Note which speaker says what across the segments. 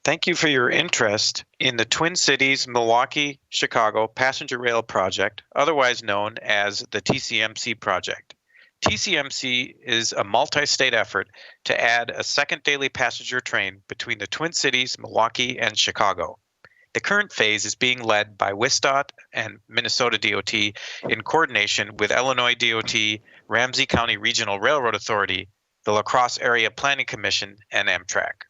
Speaker 1: Thank you for your interest in the Twin Cities Milwaukee Chicago Passenger Rail Project, otherwise known as the TCMC project. TCMC is a multi-state effort to add a second daily passenger train between the Twin Cities, Milwaukee, and Chicago. The current phase is being led by WSDOT and Minnesota DOT in coordination with Illinois DOT, Ramsey County Regional Railroad Authority, the La Crosse Area Planning Commission, and Amtrak.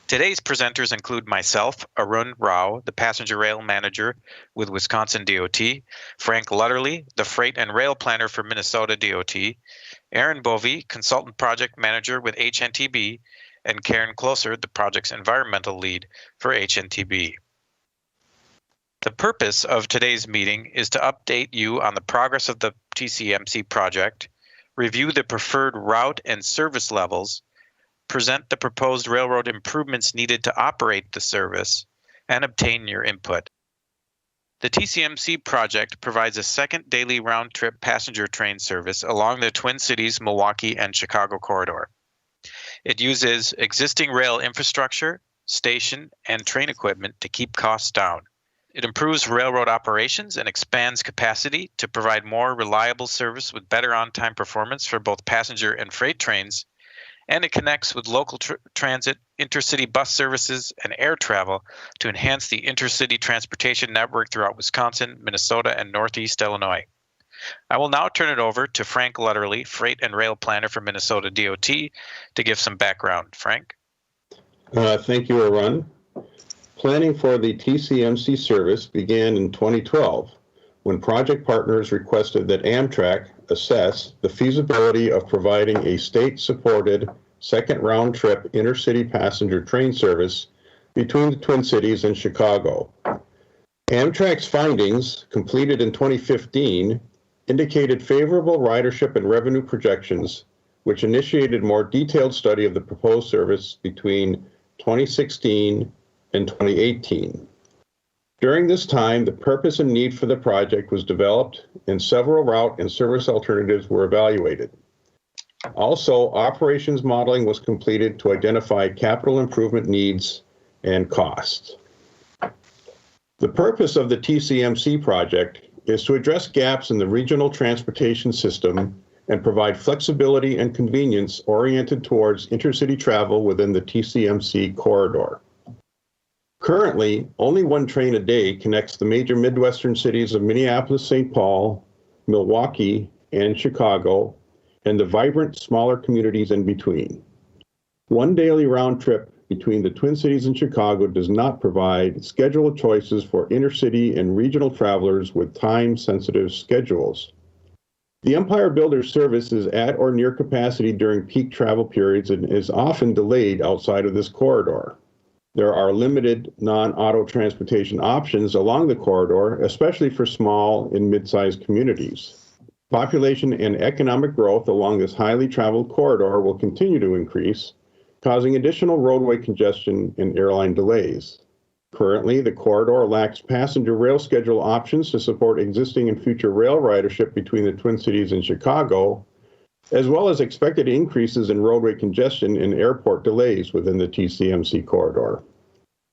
Speaker 1: Today's presenters include myself, Arun Rao, the passenger rail manager with Wisconsin DOT, Frank Lutterly, the freight and rail planner for Minnesota DOT, Aaron Bovey, consultant project manager with HNTB, and Karen Closer, the project's environmental lead for HNTB. The purpose of today's meeting is to update you on the progress of the TCMC project, review the preferred route and service levels, present the proposed railroad improvements needed to operate the service, and obtain your input. The TCMC project provides a second daily round-trip passenger train service along the Twin Cities, Milwaukee, and Chicago corridor. It uses existing rail infrastructure, station, and train equipment to keep costs down. It improves railroad operations and expands capacity to provide more reliable service with better on-time performance for both passenger and freight trains, and it connects with local transit, intercity bus services, and air travel to enhance the intercity transportation network throughout Wisconsin, Minnesota, and Northeast Illinois. I will now turn it over to Frank Lutterly, Freight and Rail Planner for Minnesota DOT, to give some background. Frank?
Speaker 2: Thank you, Arun. Planning for the TCMC service began in 2012, when project partners requested that Amtrak assess the feasibility of providing a state-supported second round-trip intercity passenger train service between the Twin Cities and Chicago. Amtrak's findings, completed in 2015, indicated favorable ridership and revenue projections, which initiated more detailed study of the proposed service between 2016 and 2018. During this time, the purpose and need for the project was developed and several route and service alternatives were evaluated. Also, operations modeling was completed to identify capital improvement needs and costs. The purpose of the TCMC project is to address gaps in the regional transportation system and provide flexibility and convenience oriented towards intercity travel within the TCMC corridor. Currently, only one train a day connects the major Midwestern cities of Minneapolis, St. Paul, Milwaukee, and Chicago, and the vibrant smaller communities in between. One daily round trip between the Twin Cities and Chicago does not provide schedule choices for intercity and regional travelers with time-sensitive schedules. The Empire Builder service is at or near capacity during peak travel periods and is often delayed outside of this corridor. There are limited non-auto transportation options along the corridor, especially for small and mid-sized communities. Population and economic growth along this highly traveled corridor will continue to increase, causing additional roadway congestion and airline delays. Currently, the corridor lacks passenger rail schedule options to support existing and future rail ridership between the Twin Cities and Chicago, as well as expected increases in roadway congestion and airport delays within the TCMC corridor.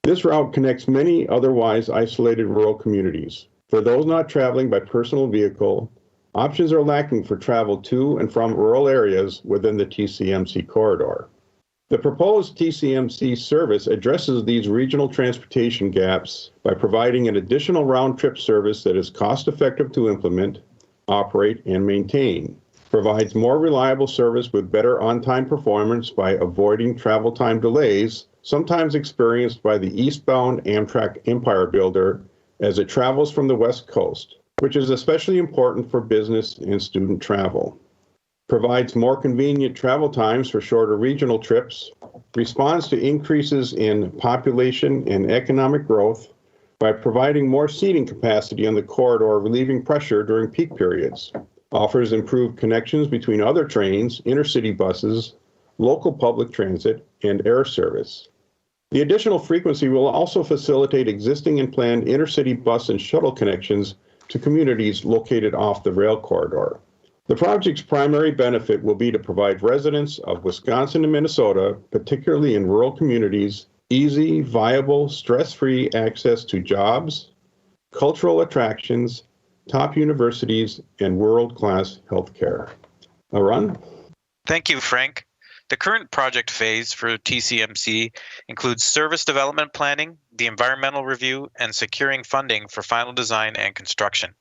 Speaker 2: This route connects many otherwise isolated rural communities. For those not traveling by personal vehicle, options are lacking for travel to and from rural areas within the TCMC corridor. The proposed TCMC service addresses these regional transportation gaps by providing an additional round-trip service that is cost-effective to implement, operate, and maintain, provides more reliable service with better on-time performance by avoiding travel time delays, sometimes experienced by the eastbound Amtrak Empire Builder as it travels from the West Coast, which is especially important for business and student travel. Provides more convenient travel times for shorter regional trips, responds to increases in population and economic growth by providing more seating capacity on the corridor, relieving pressure during peak periods, offers improved connections between other trains, intercity buses, local public transit, and air service. The additional frequency will also facilitate existing and planned intercity bus and shuttle connections to communities located off the rail corridor. The project's primary benefit will be to provide residents of Wisconsin and Minnesota, particularly in rural communities, easy, viable, stress-free access to jobs, cultural attractions, top universities, and world-class healthcare. Arun?
Speaker 1: Thank you, Frank. The current project phase for TCMC includes service development planning, the environmental review, and securing funding for final design and construction.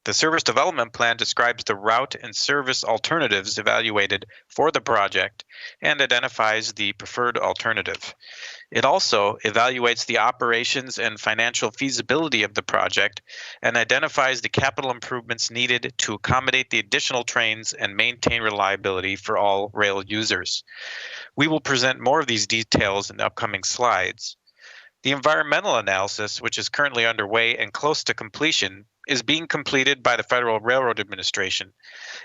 Speaker 1: The service development plan describes the route and service alternatives evaluated for the project and identifies the preferred alternative. It also evaluates the operations and financial feasibility of the project and identifies the capital improvements needed to accommodate the additional trains and maintain reliability for all rail users. We will present more of these details in upcoming slides. The environmental analysis, which is currently underway and close to completion, is being completed by the Federal Railroad Administration.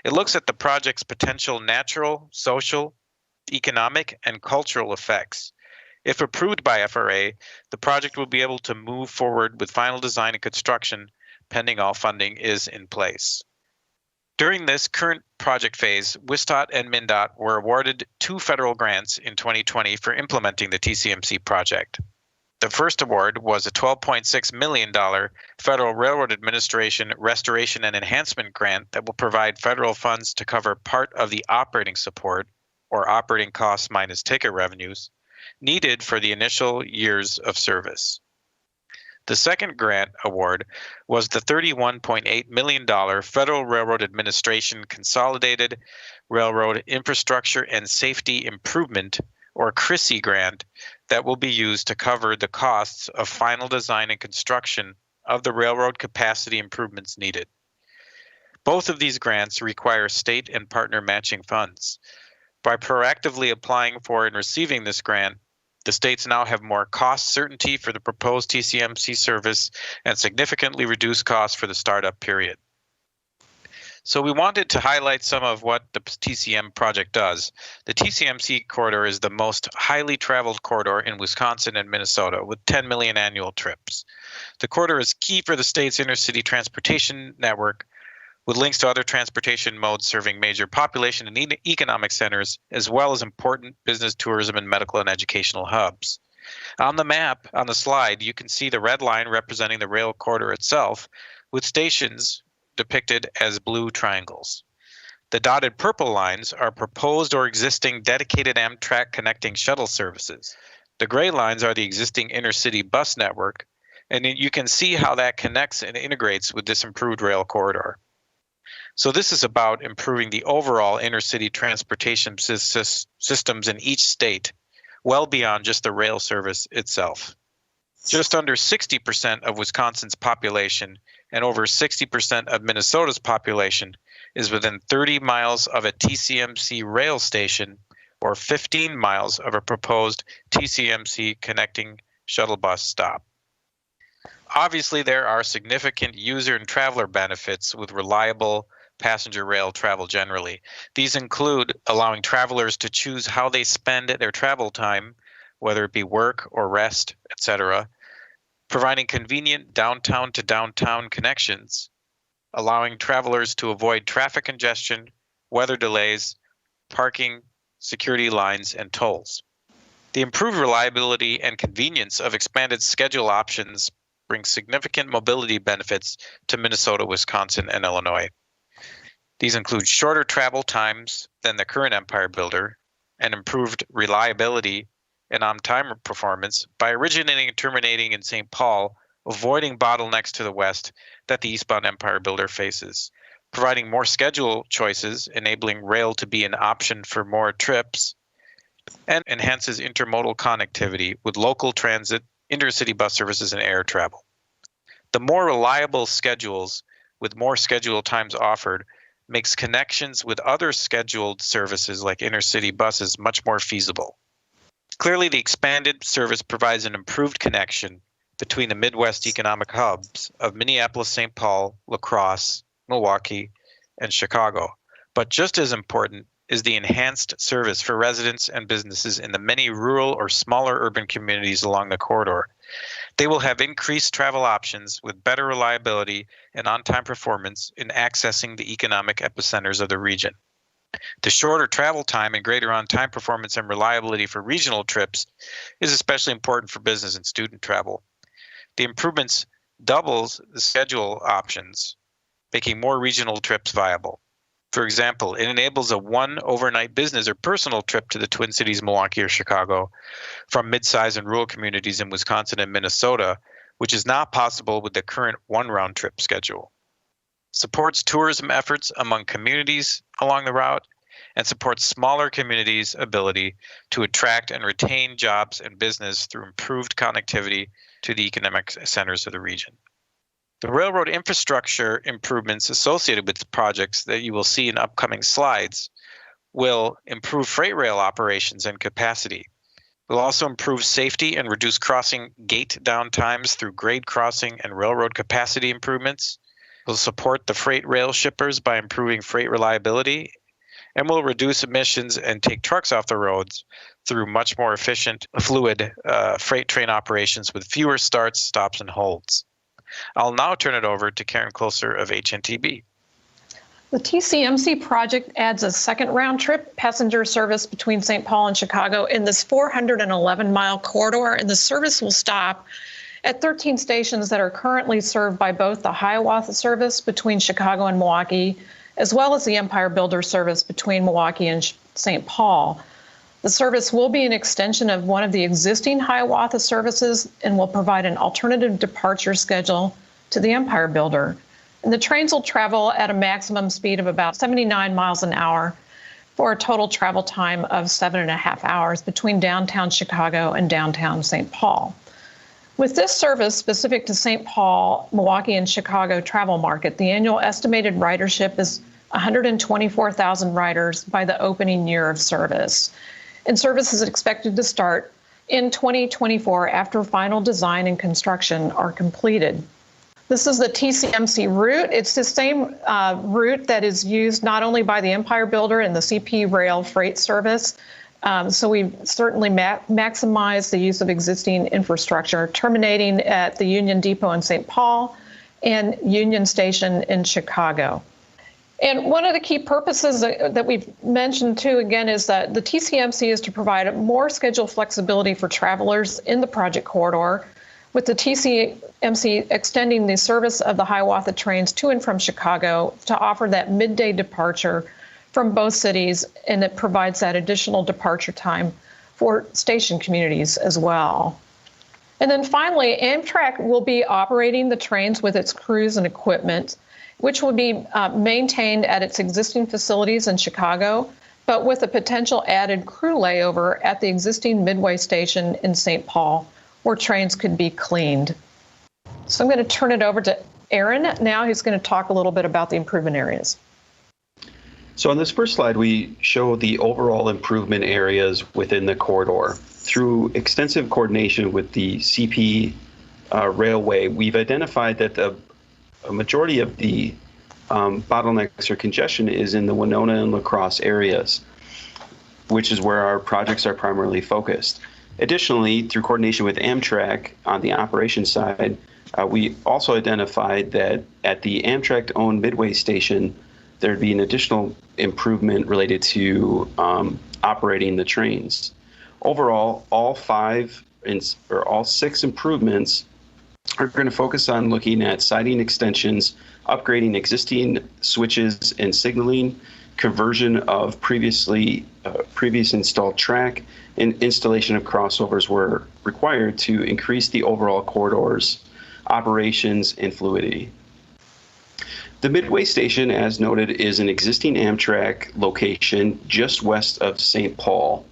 Speaker 1: It looks at the project's potential natural, social, economic, and cultural effects. If approved by FRA, the project will be able to move forward with final design and construction, pending all funding is in place. During this current project phase, WSTOT and MnDOT were awarded 2 federal grants in 2020 for implementing the TCMC project. The first award was a $12.6 million Federal Railroad Administration Restoration and Enhancement Grant that will provide federal funds to cover part of the operating support, or operating costs minus ticket revenues, needed for the initial years of service. The second grant award was the $31.8 million Federal Railroad Administration Consolidated Railroad Infrastructure and Safety Improvement, or CRISI grant, that will be used to cover the costs of final design and construction of the railroad capacity improvements needed. Both of these grants require state and partner matching funds. By proactively applying for and receiving this grant, the states now have more cost certainty for the proposed TCMC service and significantly reduced costs for the startup period. So we wanted to highlight some of what the TCM project does. The TCMC corridor is the most highly traveled corridor in Wisconsin and Minnesota, with 10 million annual trips. The corridor is key for the state's intercity transportation network, with links to other transportation modes serving major population and economic centers, as well as important business, tourism, and medical and educational hubs. On the map on the slide, you can see the red line representing the rail corridor itself, with stations depicted as blue triangles. The dotted purple lines are proposed or existing dedicated Amtrak connecting shuttle services. The gray lines are the existing intercity bus network, and you can see how that connects and integrates with this improved rail corridor. So this is about improving the overall intercity transportation systems in each state, well beyond just the rail service itself. Just under 60% of Wisconsin's population and over 60% of Minnesota's population is within 30 miles of a TCMC rail station or 15 miles of a proposed TCMC connecting shuttle bus stop. Obviously, there are significant user and traveler benefits with reliable passenger rail travel generally. These include allowing travelers to choose how they spend their travel time, whether it be work or rest, etc., providing convenient downtown to downtown connections, allowing travelers to avoid traffic congestion, weather delays, parking, security lines, and tolls. The improved reliability and convenience of expanded schedule options brings significant mobility benefits to Minnesota, Wisconsin, and Illinois. These include shorter travel times than the current Empire Builder and improved reliability and on-time performance by originating and terminating in St. Paul, avoiding bottlenecks to the west that the eastbound Empire Builder faces, providing more schedule choices, enabling rail to be an option for more trips, and enhances intermodal connectivity with local transit, intercity bus services, and air travel. The more reliable schedules with more scheduled times offered makes connections with other scheduled services like intercity buses much more feasible. Clearly, the expanded service provides an improved connection between the Midwest economic hubs of Minneapolis, St. Paul, La Crosse, Milwaukee, and Chicago. But just as important is the enhanced service for residents and businesses in the many rural or smaller urban communities along the corridor. They will have increased travel options with better reliability and on-time performance in accessing the economic epicenters of the region. The shorter travel time and greater on-time performance and reliability for regional trips is especially important for business and student travel. The improvements doubles the schedule options, making more regional trips viable. For example, it enables a one overnight business or personal trip to the Twin Cities, Milwaukee, or Chicago from mid-sized and rural communities in Wisconsin and Minnesota, which is not possible with the current one round trip schedule. Supports tourism efforts among communities along the route, and supports smaller communities' ability to attract and retain jobs and business through improved connectivity to the economic centers of the region. The railroad infrastructure improvements associated with the projects that you will see in upcoming slides will improve freight rail operations and capacity. It will also improve safety and reduce crossing gate downtimes through grade crossing and railroad capacity improvements. It will support the freight rail shippers by improving freight reliability, and will reduce emissions and take trucks off the roads through much more efficient, fluid freight train operations with fewer starts, stops, and holds. I'll now turn it over to Karen Closer of HNTB.
Speaker 3: The TCMC project adds a second round trip passenger service between St. Paul and Chicago in this 411-mile corridor, and the service will stop at 13 stations that are currently served by both the Hiawatha service between Chicago and Milwaukee, as well as the Empire Builder service between Milwaukee and St. Paul. The service will be an extension of one of the existing Hiawatha services and will provide an alternative departure schedule to the Empire Builder. And the trains will travel at a maximum speed of about 79 miles an hour for a total travel time of 7.5 hours between downtown Chicago and downtown St. Paul. With this service specific to St. Paul, Milwaukee, and Chicago travel market, the annual estimated ridership is 124,000 riders by the opening year of service. And service is expected to start in 2024 after final design and construction are completed. This is the TCMC route. It's the same route that is used not only by the Empire Builder and the CP Rail freight service. So we certainly maximize the use of existing infrastructure, terminating at the Union Depot in St. Paul and Union Station in Chicago. And one of the key purposes that we've mentioned too, again, is that the TCMC is to provide more schedule flexibility for travelers in the project corridor, with the TCMC extending the service of the Hiawatha trains to and from Chicago to offer that midday departure from both cities, and it provides that additional departure time for station communities as well. And then finally, Amtrak will be operating the trains with its crews and equipment, which will be maintained at its existing facilities in Chicago, but with a potential added crew layover at the existing Midway station in St. Paul, where trains could be cleaned. So I'm going to turn it over to Aaron now, who's going to talk a little bit about the improvement areas.
Speaker 4: So on this first slide, we show the overall improvement areas within the corridor. Through extensive coordination with the CP Railway, we've identified that a majority of the bottlenecks or congestion is in the Winona and La Crosse areas, which is where our projects are primarily focused. Additionally, through coordination with Amtrak on the operations side, we also identified that at the Amtrak-owned Midway station, there'd be an additional improvement related to operating the trains. Overall, all six improvements are going to focus on looking at siding extensions, upgrading existing switches and signaling, conversion of previous installed track, and installation of crossovers where required to increase the overall corridor's operations and fluidity. The Midway station, as noted, is an existing Amtrak location just west of St. Paul,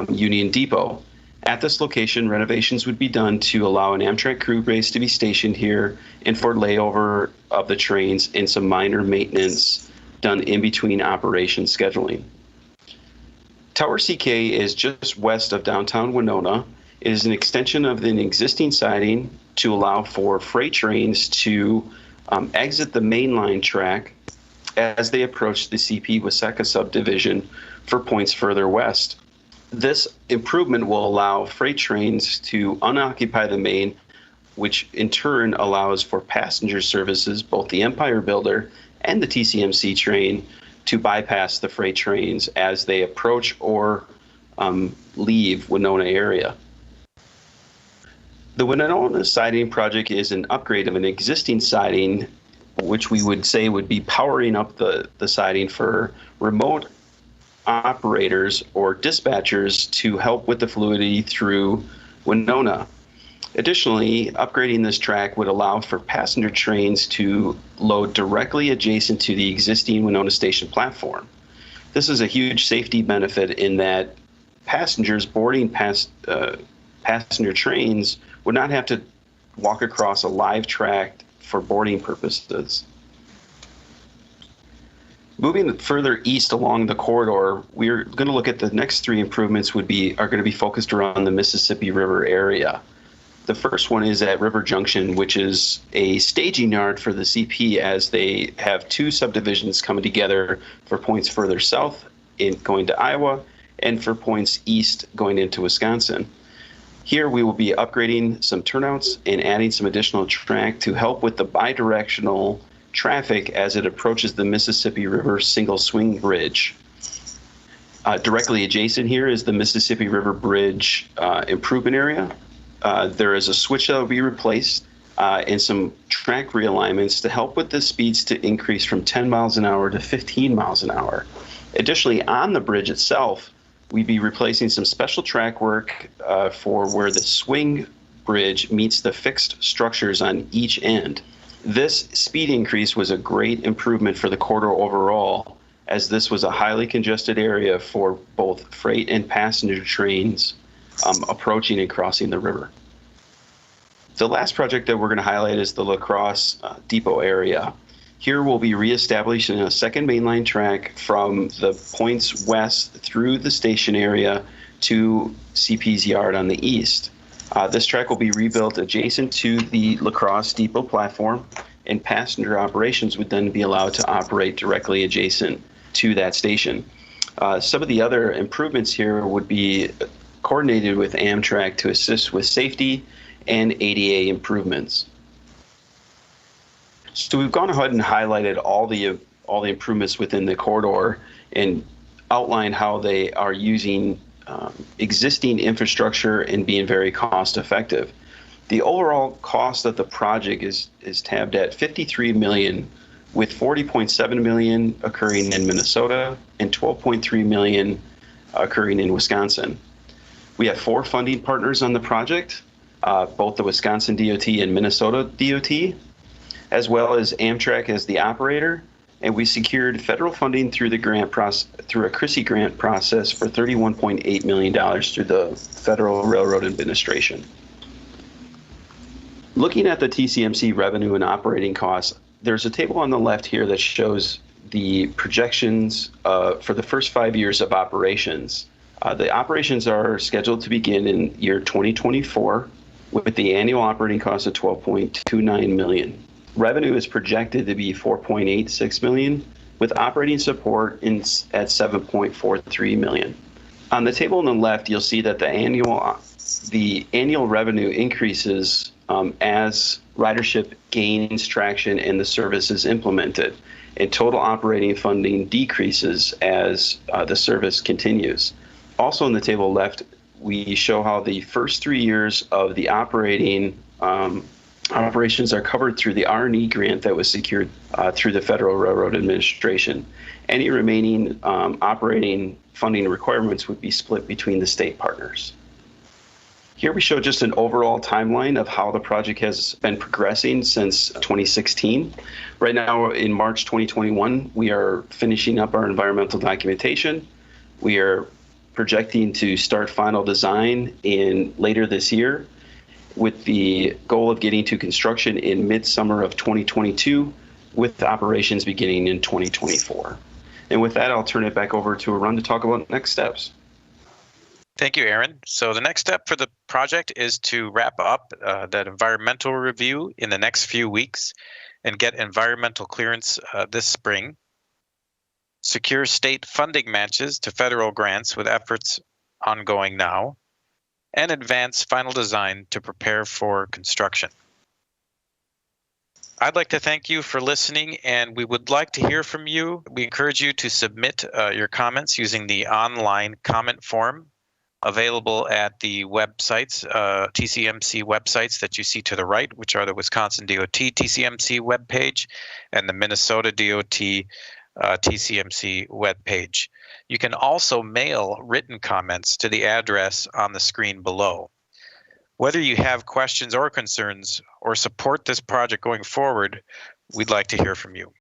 Speaker 4: Union Depot. At this location, renovations would be done to allow an Amtrak crew base to be stationed here and for layover of the trains and some minor maintenance done in between operation scheduling. Tower CK is just west of downtown Winona. It is an extension of an existing siding to allow for freight trains to exit the mainline track as they approach the CP Waseca subdivision for points further west. This improvement will allow freight trains to unoccupy the main, which in turn allows for passenger services, both the Empire Builder and the TCMC train, to bypass the freight trains as they approach or leave Winona area. The Winona siding project is an upgrade of an existing siding, which we would say would be powering up the siding for remote operators or dispatchers to help with the fluidity through Winona. Additionally, upgrading this track would allow for passenger trains to load directly adjacent to the existing Winona Station platform. This is a huge safety benefit in that passengers boarding passenger trains would not have to walk across a live track for boarding purposes. Moving further east along the corridor, we're going to look at the next three improvements are going to be focused around the Mississippi River area. The first one is at River Junction, which is a staging yard for the CP as they have two subdivisions coming together for points further south going to Iowa and for points east going into Wisconsin. Here we will be upgrading some turnouts and adding some additional track to help with the bidirectional traffic as it approaches the Mississippi River single swing bridge. Directly adjacent here is the Mississippi River Bridge improvement area. There is a switch that will be replaced and some track realignments to help with the speeds to increase from 10 miles an hour to 15 miles an hour. Additionally, on the bridge itself, we'd be replacing some special track work for where the swing bridge meets the fixed structures on each end. This speed increase was a great improvement for the corridor overall, as this was a highly congested area for both freight and passenger trains approaching and crossing the river. The last project that we're going to highlight is the La Crosse Depot area. Here we'll be reestablishing a second mainline track from the points west through the station area to CP's yard on the east. This track will be rebuilt adjacent to the La Crosse Depot platform, and passenger operations would then be allowed to operate directly adjacent to that station. Some of the other improvements here would be coordinated with Amtrak to assist with safety and ADA improvements. So we've gone ahead and highlighted all the improvements within the corridor and outlined how they are using existing infrastructure and being very cost effective. The overall cost of the project is tabbed at $53 million, with $40.7 million occurring in Minnesota and $12.3 million occurring in Wisconsin. We have 4 funding partners on the project, both the Wisconsin DOT and Minnesota DOT, as well as Amtrak as the operator, and we secured federal funding through the grant process, through a CRISI grant process for $31.8 million through the Federal Railroad Administration. Looking at the TCMC revenue and operating costs, there's a table on the left here that shows the projections for the first 5 years of operations. The operations are scheduled to begin in year 2024 with the annual operating cost of $12.29 million. Revenue is projected to be $4.86 million, with operating support at $7.43 million. On the table on the left, you'll see that the annual revenue increases as ridership gains traction and the service is implemented, and total operating funding decreases as the service continues. Also in the table left, we show how the first 3 years of the operations are covered through the R&E grant that was secured through the Federal Railroad Administration. Any remaining operating funding requirements would be split between the state partners. Here we show just an overall timeline of how the project has been progressing since 2016. Right now in March 2021, we are finishing up our environmental documentation. We are projecting to start final design later this year, with the goal of getting to construction in midsummer of 2022, with operations beginning in 2024. And with that, I'll turn it back over to Arun to talk about next steps.
Speaker 1: Thank you, Aaron. So the next step for the project is to wrap up that environmental review in the next few weeks and get environmental clearance this spring. Secure state funding matches to federal grants with efforts ongoing now, and advance final design to prepare for construction. I'd like to thank you for listening, and we would like to hear from you. We encourage you to submit your comments using the online comment form available at the websites, TCMC websites that you see to the right, which are the Wisconsin DOT TCMC webpage and the Minnesota DOT TCMC webpage. You can also mail written comments to the address on the screen below. Whether you have questions or concerns or support this project going forward, we'd like to hear from you.